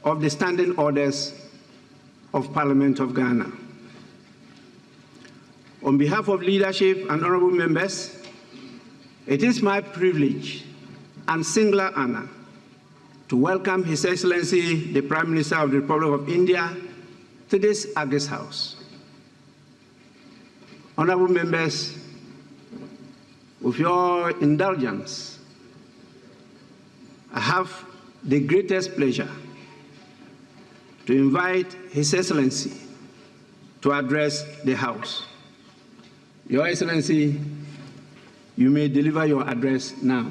of the standing orders of Parliament of Ghana. On behalf of leadership and honorable members, it is my privilege and singular honor to welcome His Excellency, the Prime Minister of the Republic of India, to this August House. Honorable members, with your indulgence, I have the greatest pleasure to invite His Excellency to address the House. Your Excellency, you may deliver your address now.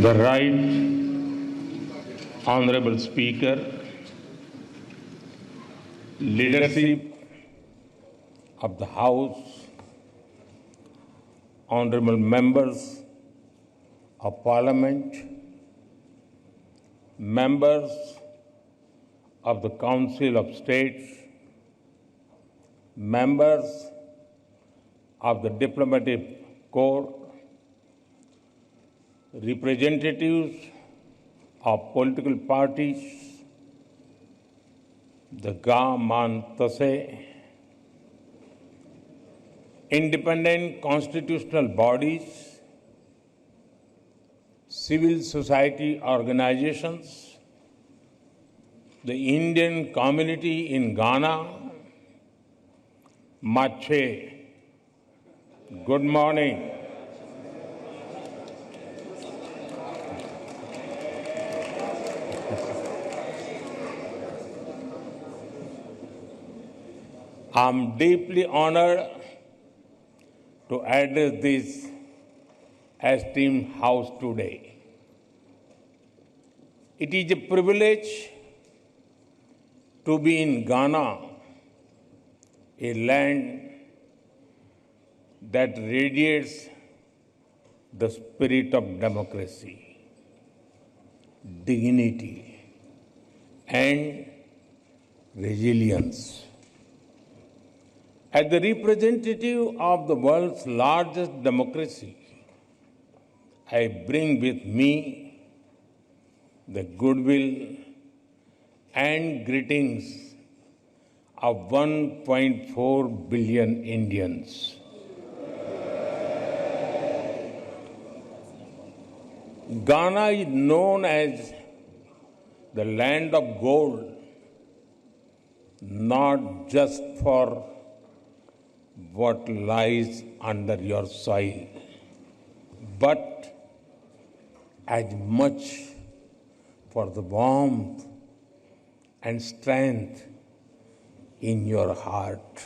The Right Honorable Speaker, leadership of the House, honorable members of Parliament, members of the Council of States, members of the Diplomatic Corps, representatives of political parties, the Gaman Tase, independent constitutional bodies, civil society organizations, the Indian community in Ghana, Mache, good morning. I'm deeply honored to address this esteemed House today. It is a privilege to be in Ghana, a land that radiates the spirit of democracy, dignity, and resilience. As the representative of the world's largest democracy, I bring with me the goodwill and greetings of 1.4 billion Indians. Ghana is known as the land of gold, not just for what lies under your soil, but as much for the warmth and strength in your heart.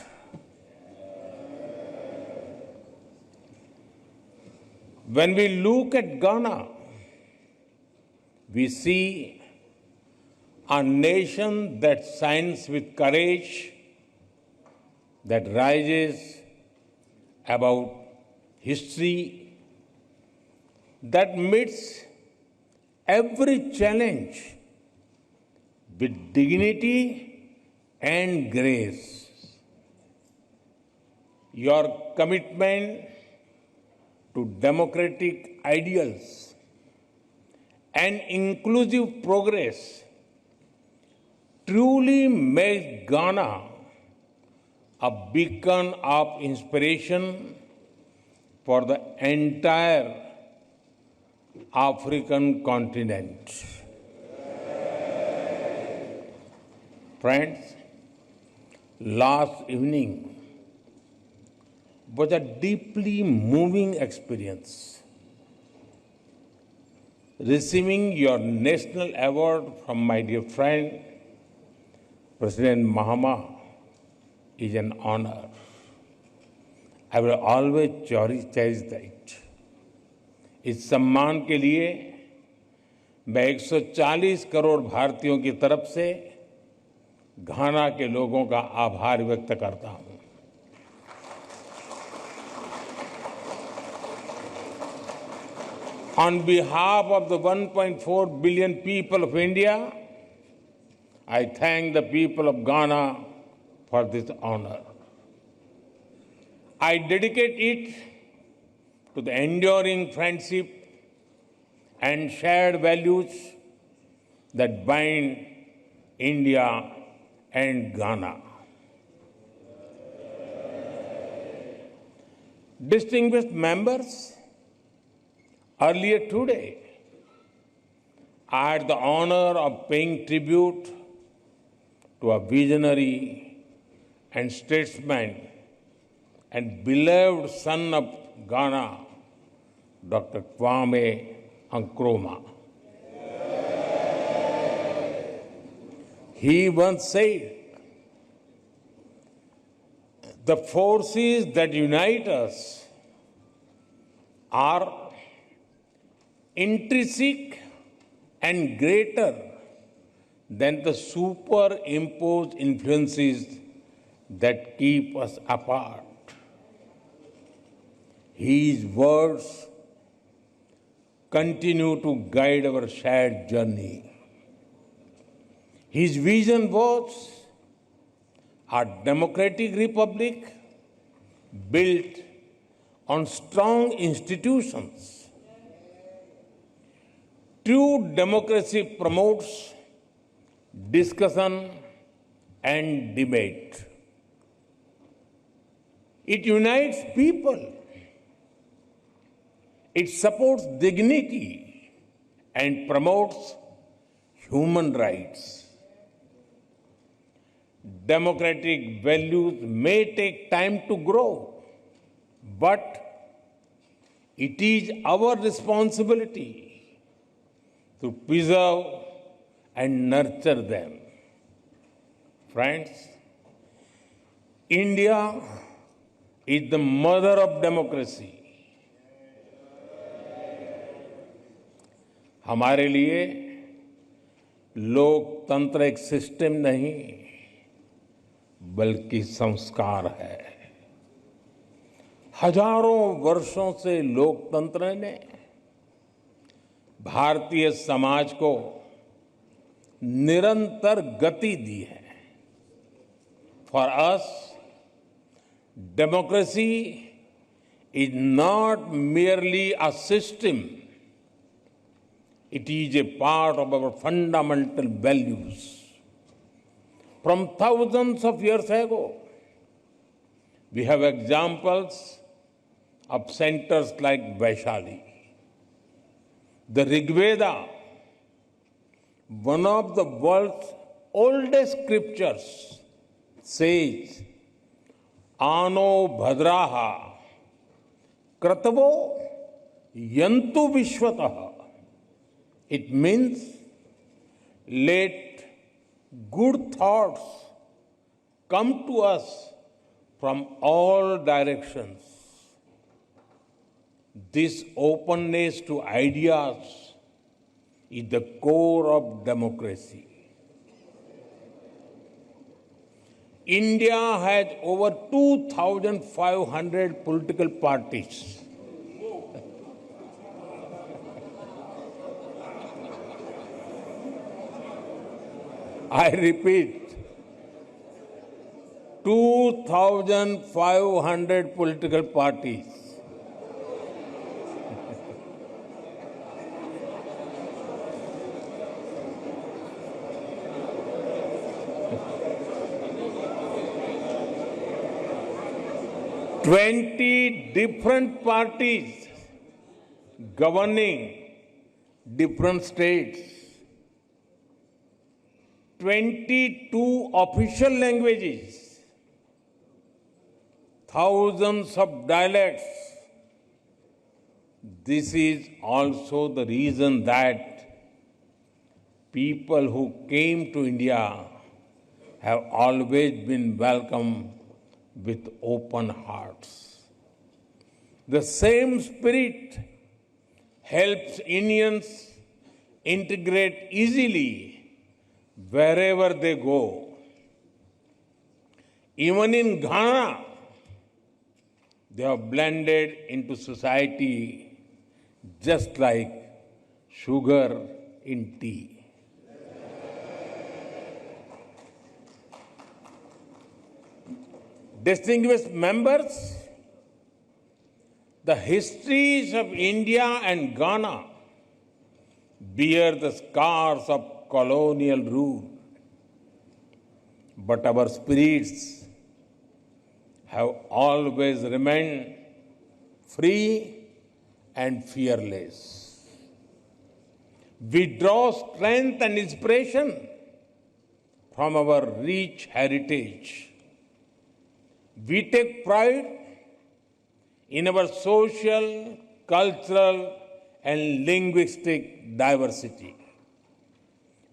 When we look at Ghana, we see a nation that shines with courage, that rises above history, that meets every challenge with dignity and grace. Your commitment to democratic ideals and inclusive progress truly makes Ghana a beacon of inspiration for the entire African continent. Friends, last evening was a deeply moving experience. Receiving your national award from my dear friend, President Mahama, is an honor. I will always cherish that. इस सम्मान के लिए मैं 140 करोड़ भारतीयों की तरफ से घाना के लोगों का आभार व्यक्त करता हूं। On behalf of the 1.4 billion people of India, I thank the people of Ghana for this honor. I dedicate it to the enduring friendship and shared values that bind India and Ghana. Distinguished members, earlier today, I had the honor of paying tribute to a visionary and statesman and beloved son of Ghana, Dr. Kwame Nkrumah. He once said, "The forces that unite us are intrinsic and greater than the superimposed influences that keep us apart." His words continue to guide our shared journey. His vision was a democratic republic built on strong institutions. True democracy promotes discussion and debate. It unites people. It supports dignity and promotes human rights. Democratic values may take time to grow, but it is our responsibility to preserve and nurture them. Friends, India is the mother of democracy. हमारे लिए लोकतंत्र एक system नहीं बल्कि संस्कार है। हजारों वर्षों से लोकतंत्र ने भारतीय समाज को निरंतर गति दी है। For us, democracy is not merely a system. It is a part of our fundamental values. From thousands of years ago, we have examples of centers like Vaishali. The Rig Veda, one of the world's oldest scriptures, says, "Ano bhadraha kratavo yantu vishwataha." It means, let good thoughts come to us from all directions. This openness to ideas is the core of democracy. India has over 2,500 political parties. I repeat, 2,500 political parties. Twenty different parties governing different states. 22 official languages, thousands of dialects. This is also the reason that people who came to India have always been welcomed with open hearts. The same spirit helps Indians integrate easily wherever they go. Even in Ghana, they have blended into society just like sugar in tea. Distinguished members, the histories of India and Ghana bear the scars of colonial rule, but our spirits have always remained free and fearless. We draw strength and inspiration from our rich heritage. We take pride in our social, cultural, and linguistic diversity.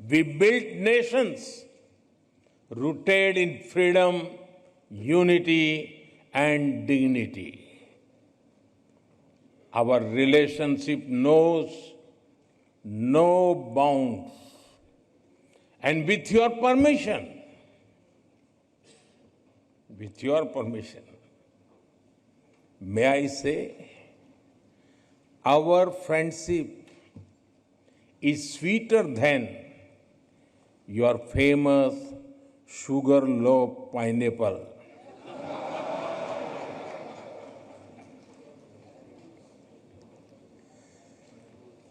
We built nations rooted in freedom, unity, and dignity. Our relationship knows no bounds. And with your permission, may I say, our friendship is sweeter than your famous sugar-loaf pineapple.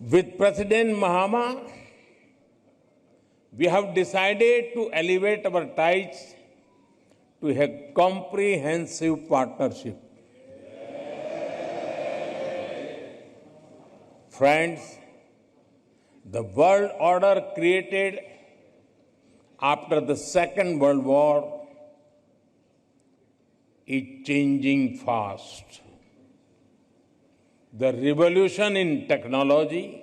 With President Mahama, we have decided to elevate our ties to a comprehensive partnership. Friends, the world order created after the Second World War is changing fast. The revolution in technology,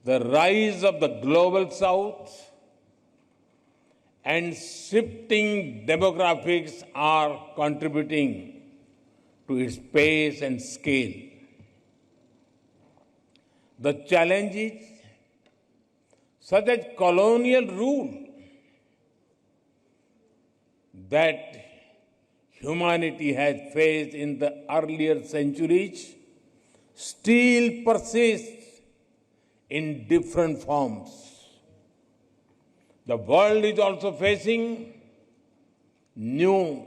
the rise of the global south, and shifting demographics are contributing to its pace and scale. The challenges, such as colonial rule, that humanity has faced in the earlier centuries, still persist in different forms. The world is also facing new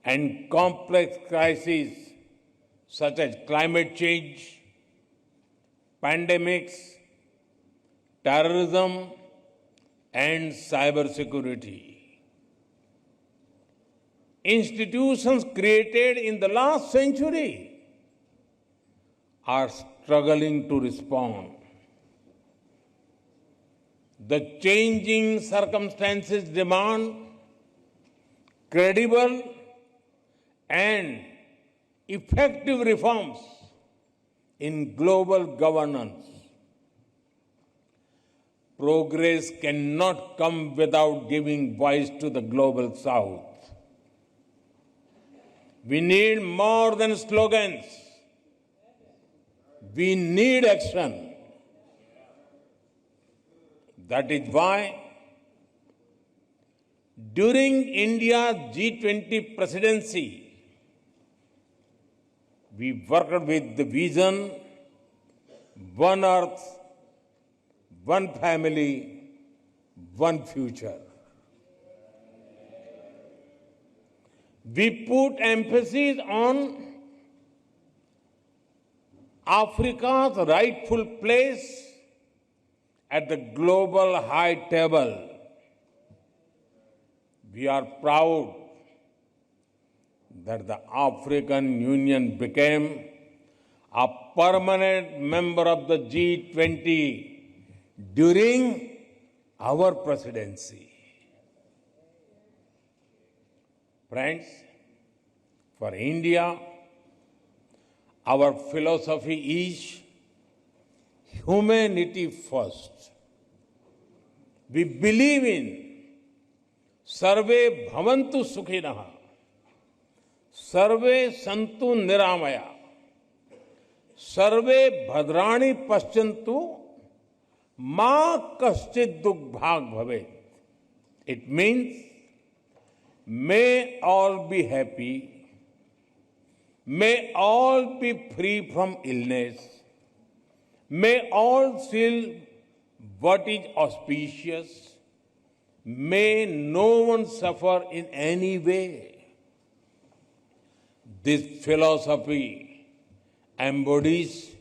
and complex crises such as climate change, pandemics, terrorism, and cybersecurity. Institutions created in the last century are struggling to respond. The changing circumstances demand credible and effective reforms in global governance. Progress cannot come without giving voice to the global south. We need more than slogans. We need action. That is why, during India's G20 presidency, we worked with the vision, one earth, one family, one future. We put emphasis on Africa's rightful place at the global high table. We are proud that the African Union became a permanent member of the G20 during our presidency. Friends, for India, our philosophy is humanity first. We believe in Sarve Bhavantu Sukhinaha, Sarve Santu Niramaya, Sarve Bhadrani Paschantu, Ma Kaschid Dukh Bhag Bhavet. It means, may all be happy, May all be free from illness. May all feel what is auspicious. May no one suffer in any way. This philosophy embodies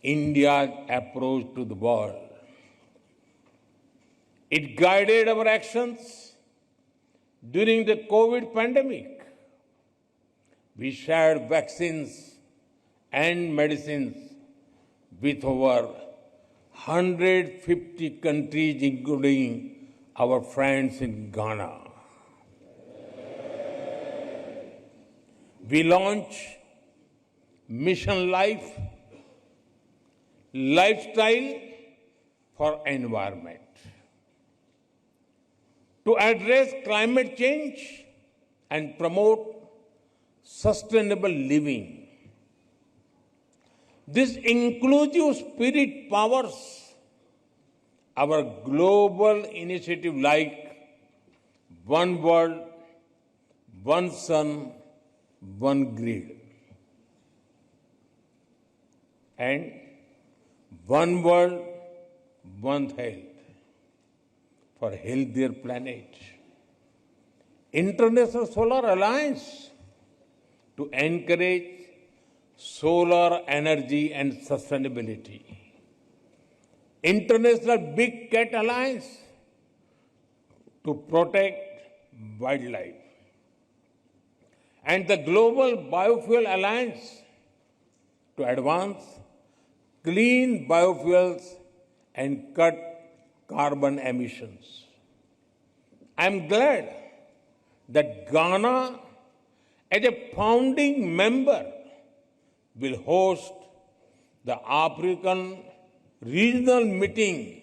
India's approach to the world. It guided our actions during the COVID pandemic. We shared vaccines and medicines with over 150 countries, including our friends in Ghana. We launched Mission Life, Lifestyle for Environment, to address climate change and promote sustainable living. This inclusive spirit powers our global initiative like One World, One Sun, One Grid, and One World, One Health for a healthier planet. International Solar Alliance to encourage solar energy and sustainability. International Big Cat Alliance to protect wildlife. And the Global Biofuel Alliance to advance clean biofuels and cut carbon emissions. I'm glad that Ghana, as a founding member, will host the African regional meeting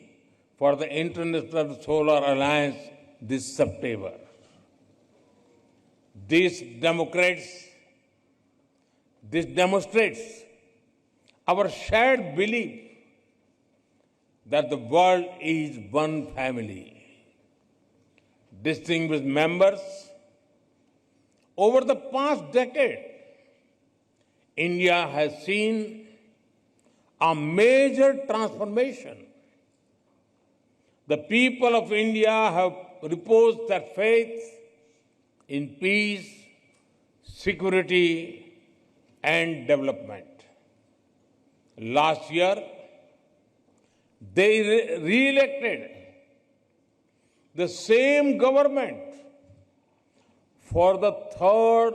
for the International Solar Alliance this September. This demonstrates our shared belief that the world is one family. Distinguished members, over the past decade, India has seen a major transformation. The people of India have reposed their faith in peace, security, and development. Last year, they re-elected the same government for the third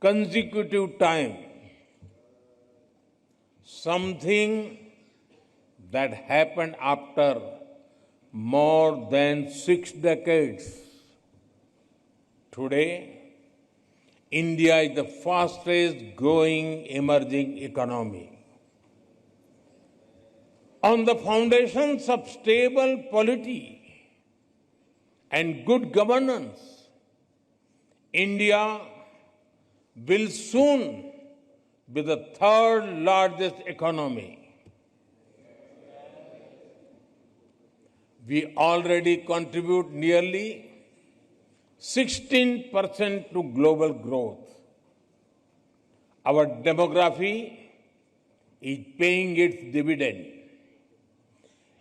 consecutive time, something that happened after more than 6 decades. Today, India is the fastest growing emerging economy. On the foundations of stable polity and good governance, India will soon be the third largest economy. We already contribute nearly 16% to global growth. Our demography is paying its dividend.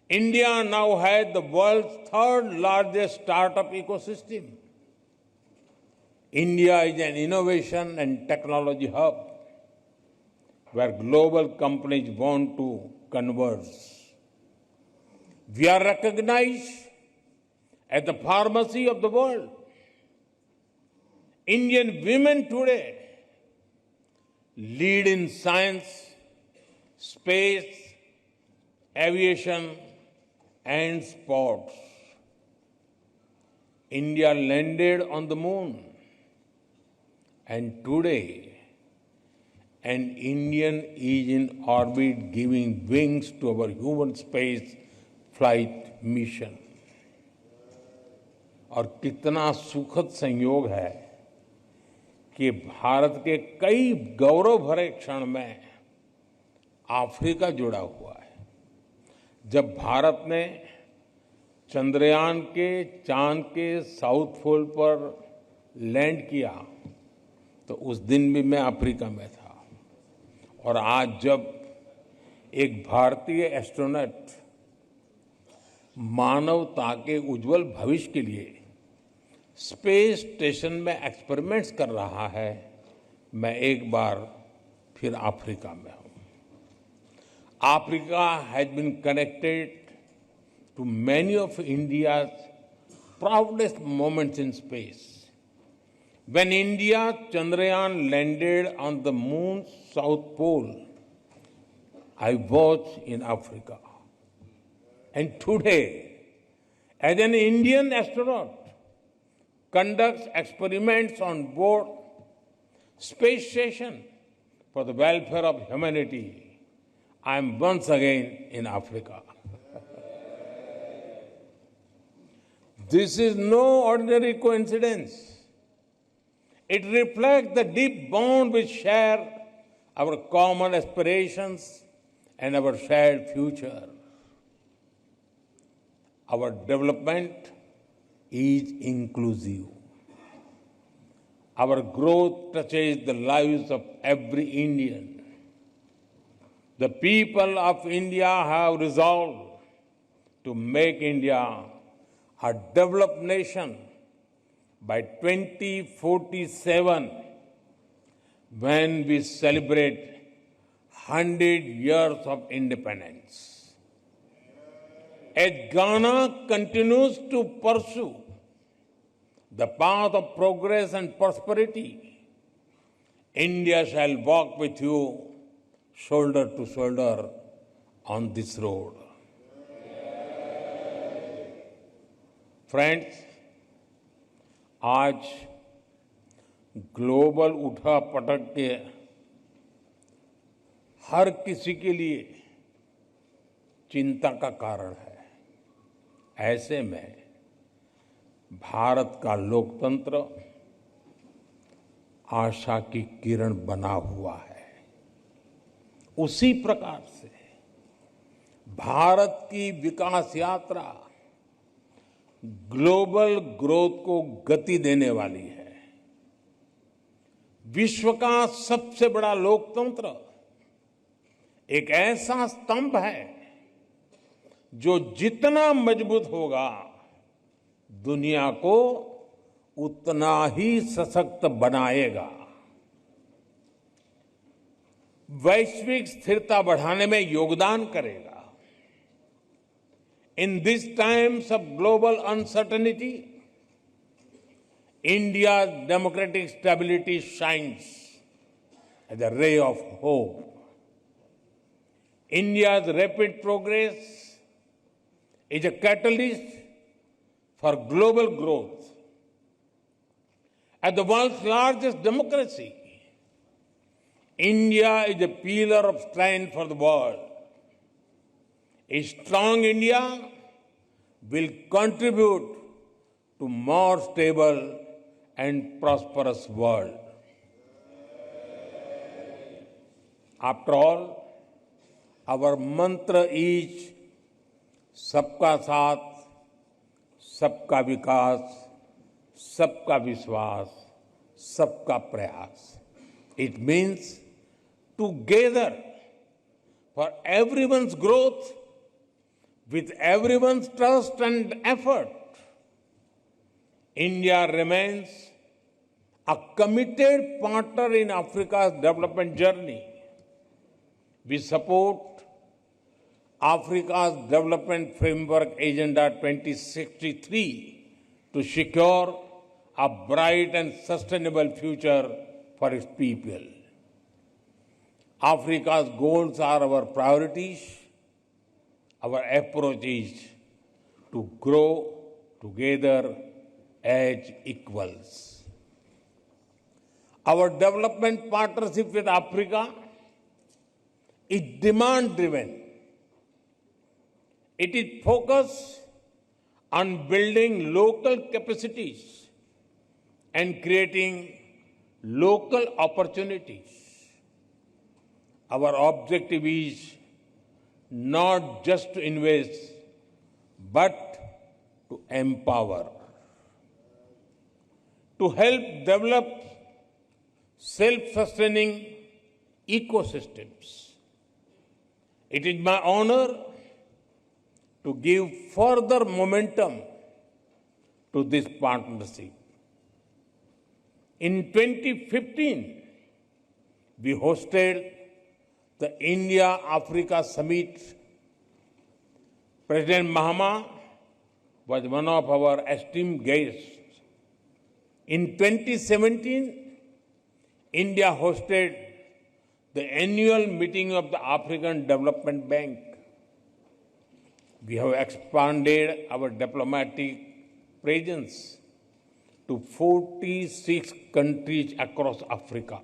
India now has the world's third largest startup ecosystem. India is an innovation and technology hub where global companies want to converge. We are recognized as the pharmacy of the world. Indian women today lead in science, space, aviation, and sports. India landed on the moon, and today an Indian is in orbit giving wings to our human space flight mission. और कितना सुखद संयोग है कि भारत के कई गौरव भरे क्षण में अफ्रीका जुड़ा हुआ है। जब भारत ने चंद्रयान के चांद के साउथ पोल पर लैंड किया तो उस दिन भी मैं अफ्रीका में था। और आज जब एक भारतीय एस्ट्रोनॉट मानवता के उज्जवल भविष्य के लिए स्पेस स्टेशन में एक्सपेरिमेंट्स कर रहा है, मैं एक बार फिर अफ्रीका में हूं। Africa has been connected to many of India's proudest moments in space. When India's Chandrayaan landed on the moon's south pole, I was in Africa. And today, as an Indian astronaut conducts experiments on board space station for the welfare of humanity, I am once again in Africa. This is no ordinary coincidence. It reflects the deep bond we share, our common aspirations, and our shared future. Our development is inclusive. Our growth touches the lives of every Indian. The people of India have resolved to make India a developed nation by 2047, when we celebrate 100 years of independence. As Ghana continues to pursue the path of progress and prosperity, India shall walk with you shoulder to shoulder on this road. Friends, आज global उठापटक के हर किसी के लिए चिंता का कारण है। ऐसे में भारत का लोकतंत्र आशा की किरण बना हुआ है। उसी प्रकार से भारत की विकास यात्रा ग्लोबल ग्रोथ को गति देने वाली है। विश्व का सबसे बड़ा लोकतंत्र एक ऐसा स्तंभ है जो जितना मजबूत होगा, दुनिया को उतना ही सशक्त बनाएगा। वैश्विक स्थिरता बढ़ाने में योगदान करेगा। In these times of global uncertainty, India's democratic stability shines as a ray of hope. India's rapid progress is a catalyst for global growth. As the world's largest democracy, India is a pillar of strength for the world. A strong India will contribute to more stable and prosperous world. After all, our mantra is सबका साथ, सबका विकास, सबका विश्वास, सबका प्रयास. It means together for everyone's growth, with everyone's trust and effort, India remains a committed partner in Africa's development journey. We support Africa's Development Framework Agenda 2063 to secure a bright and sustainable future for its people. Africa's goals are our priorities. Our approach is to grow together as equals. Our development partnership with Africa is demand-driven. It is focused on building local capacities and creating local opportunities. Our objective is not just to invest, but to empower, to help develop self-sustaining ecosystems. It is my honor to give further momentum to this partnership. In 2015, we hosted the India-Africa Summit. President Mahama was one of our esteemed guests. In 2017, India hosted the annual meeting of the African Development Bank. We have expanded our diplomatic presence to 46 countries across Africa.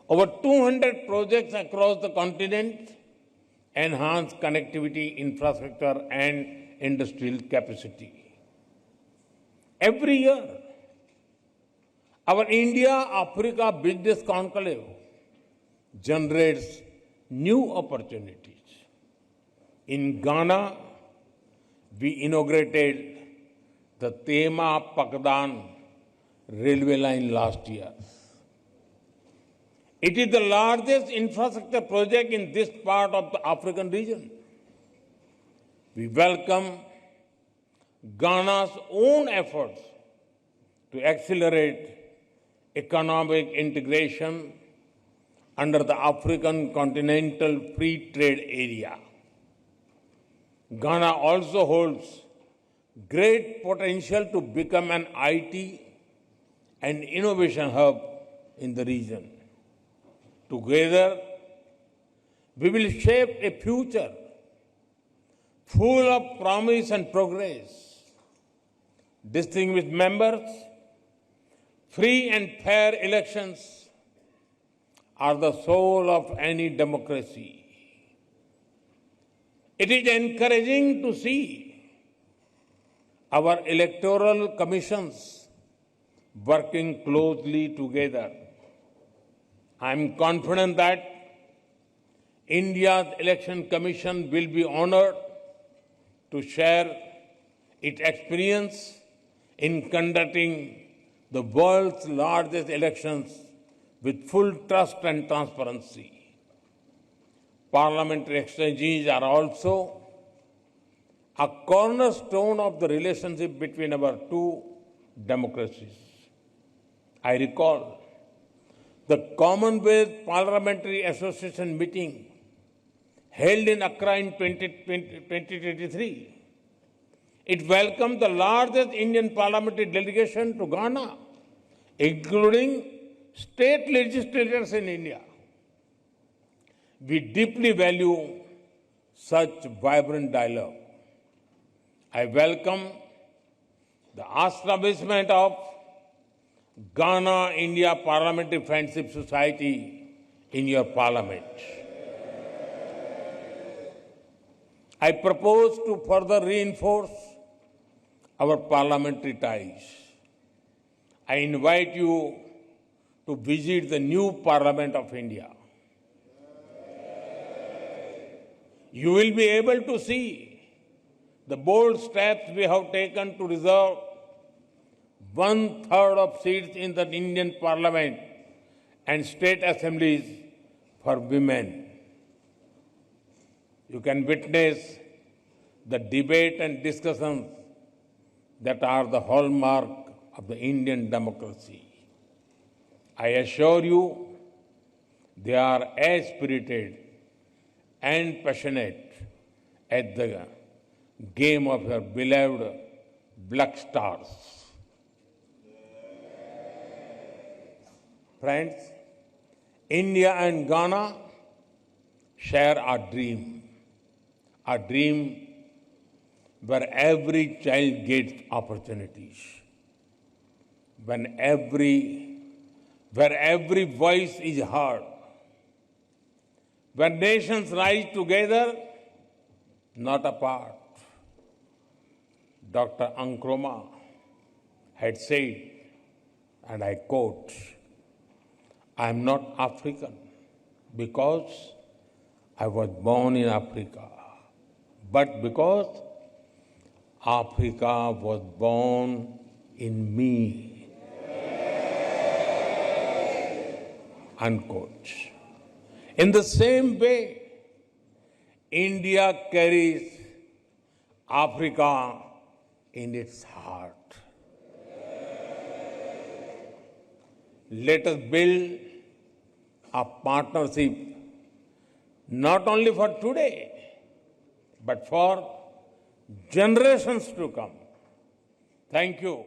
Over 200 projects across the continent enhance connectivity, infrastructure, and industrial capacity. Every year, our India-Africa Business Conclave generates new opportunities. In Ghana, we inaugurated the Tema-Pakdan railway line last year. It is the largest infrastructure project in this part of the African region. We welcome Ghana's own efforts to accelerate economic integration under the African Continental Free Trade Area. Ghana also holds great potential to become an IT and innovation hub in the region. Together, we will shape a future full of promise and progress. Distinguished members, free and fair elections are the soul of any democracy. It is encouraging to see our electoral commissions working closely together. I am confident that India's Election Commission will be honored to share its experience in conducting the world's largest elections with full trust and transparency. Parliamentary exchanges are also a cornerstone of the relationship between our two democracies. I recall the Commonwealth Parliamentary Association meeting held in Accra in 2023. It welcomed the largest Indian parliamentary delegation to Ghana, including state legislators in India. We deeply value such vibrant dialogue. I welcome the establishment of Ghana-India Parliamentary Friendship Society in your parliament. I propose to further reinforce our parliamentary ties. I invite you to visit the new Parliament of India. You will be able to see the bold steps we have taken to reserve 1/3 of seats in the Indian Parliament and state assemblies for women. You can witness the debate and discussions that are the hallmark of the Indian democracy. I assure you, they are as spirited and passionate as the game of your beloved Black Stars. Friends, India and Ghana share a dream where every child gets opportunities, where every voice is heard, where nations rise together, not apart. Dr. Nkrumah had said, and I quote, "I am not African because I was born in Africa, but because Africa was born in me." Unquote. In the same way, India carries Africa in its heart. Let us build a partnership not only for today, but for generations to come. Thank you.